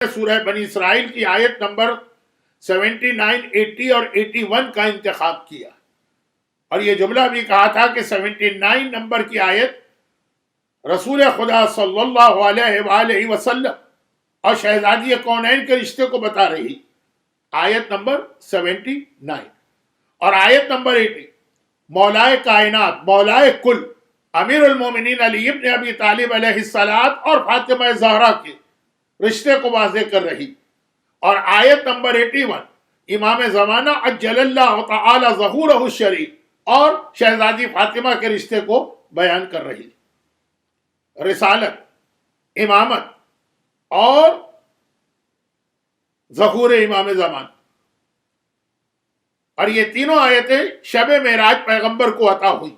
سورہ بنی اسرائیل کی آیت نمبر 79، 80 اور 81 کا انتخاب کیا، اور یہ جملہ بھی کہا تھا کہ 79 نمبر کی آیت رسول خدا صلی اللہ علیہ وآلہ وسلم اور شہزادی کونین کے رشتے کو بتا رہی، آیت نمبر 79، اور آیت نمبر 80 مولائے کائنات، مولائے کل، امیر المومنین علی ابن ابی طالب علیہ السلام اور فاطمہ زہرا کے رشتے کو واضح کر رہی، اور آیت نمبر 81 امام زمانہ عجل اللہ تعالی ظہورہ الشریف اور شہزادی فاطمہ کے رشتے کو بیان کر رہی۔ رسالت، امامت اور ظہور امام زمان، اور یہ تینوں آیتیں شب معراج پیغمبر کو عطا ہوئی۔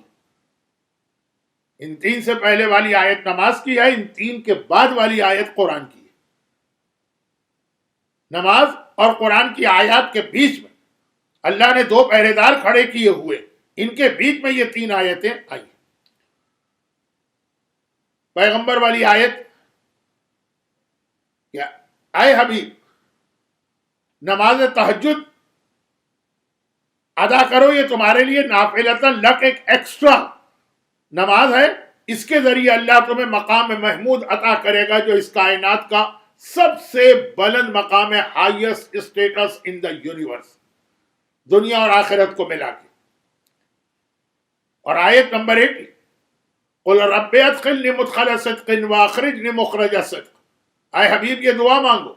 ان تین سے پہلے والی آیت نماز کی ہے، ان تین کے بعد والی آیت قرآن کی ہے۔ نماز اور قرآن کی آیات کے بیچ میں اللہ نے دو پہرے دار کھڑے کیے ہوئے، ان کے بیچ میں یہ تین آیتیں آئی۔ پیغمبر والی آیت کیا؟ اے حبیب، نماز تہجد ادا کرو، یہ تمہارے لیے نافلتاً لک ایک ایکسٹرا نماز ہے، اس کے ذریعے اللہ تمہیں مقام محمود عطا کرے گا جو اس کائنات کا سب سے بلند مقام ہے، highest status in the universe, دنیا اور آخرت کو ملا کے۔ اور آیت نمبر 80 قل رب ادخلنی مدخل صدق واخرجنی مخرج صدق، اے حبیب یہ دعا مانگو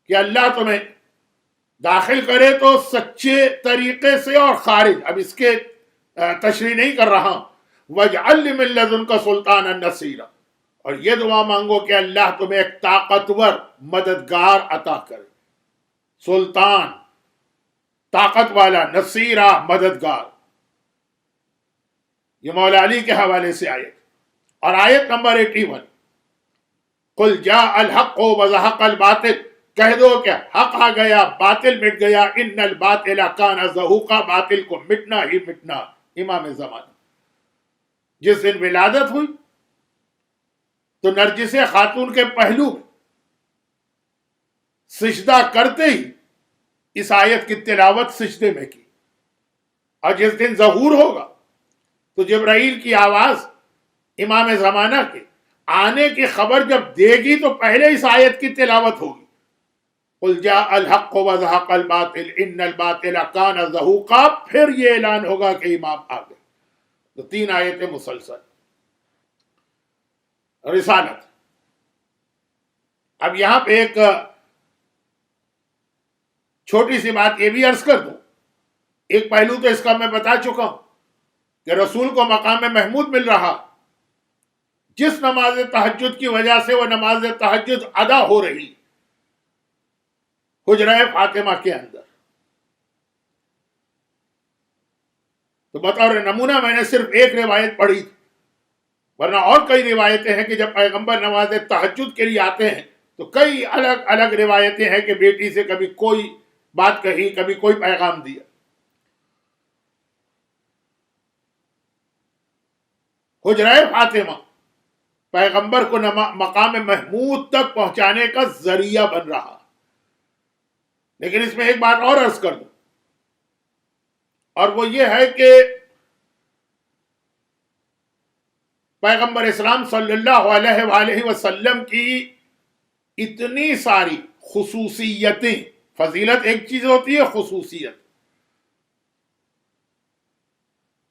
کہ اللہ تمہیں داخل کرے تو سچے طریقے سے اور خارج، اب اس کے تشریح نہیں کر رہا، وَاجْعَلْ لِي مِن لَّدُنْكَ سُلْطَانًا نَصِيرًا، اور یہ دعا مانگو کہ اللہ تمہیں ایک طاقتور مددگار عطا کرے، سلطان طاقت والا، نصیرہ مددگار۔ یہ مولا علی کے حوالے سے آیت۔ اور آیت نمبر 81 قل جاء الحق وزهق الباطل، کہہ دو کہ حق آ گیا، باطل مٹ گیا، ان الباطل کان زہوقا، باطل کو مٹنا ہی مٹنا۔ امام زمانہ جس دن ولادت ہوئی تو نرجس خاتون کے پہلو میں سجدہ کرتے ہی اس آیت کی تلاوت سجدے میں کی، اور جس دن ظہور ہوگا تو جبرائیل کی آواز امام زمانہ کے آنے کی خبر جب دے گی تو پہلے اس آیت کی تلاوت ہوگی، قل جاء الحق وزهق الباطل ان الباطل کان زہوقا، پھر یہ اعلان ہوگا کہ امام آ گئے۔ تو تین آیتیں مسلسل۔ رسالت، اب یہاں پہ ایک چھوٹی سی بات یہ بھی عرض کر دوں، ایک پہلو تو اس کا میں بتا چکا ہوں کہ رسول کو مقام محمود مل رہا، جس نماز تہجد کی وجہ سے وہ نماز تہجد ادا ہو رہی حجرہ فاطمہ کے اندر، تو بطور نمونہ میں نے صرف ایک روایت پڑھی تھی، ورنہ اور کئی روایتیں ہیں کہ جب پیغمبر نماز تہجد کے لیے آتے ہیں تو کئی الگ الگ روایتیں ہیں کہ بیٹی سے کبھی کوئی بات کہی، کبھی کوئی پیغام دیا۔ حجرہ فاطمہ پیغمبر کو مقام محمود تک پہنچانے کا ذریعہ بن رہا، لیکن اس میں ایک بات اور عرض کر دوں، اور وہ یہ ہے کہ پیغمبر اسلام صلی اللہ علیہ وآلہ وسلم کی اتنی ساری خصوصیتیں، فضیلت ایک چیز ہوتی ہے، خصوصیت،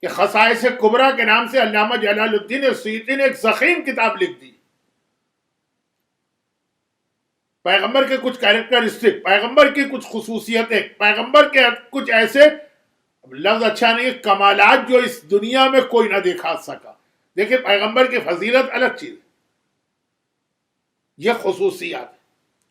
کہ خصائص کبریٰ کے نام سے علامہ جلال الدین سیوطی نے ایک ضخیم کتاب لکھ دی، پیغمبر کے کچھ کیریکٹرسٹک، پیغمبر کی کچھ خصوصیتیں، پیغمبر کے کچھ ایسے، لفظ اچھا نہیں، کمالات جو اس دنیا میں کوئی نہ دکھا سکا۔ دیکھیں پیغمبر کی فضیلت الگ چیز، یہ خصوصیات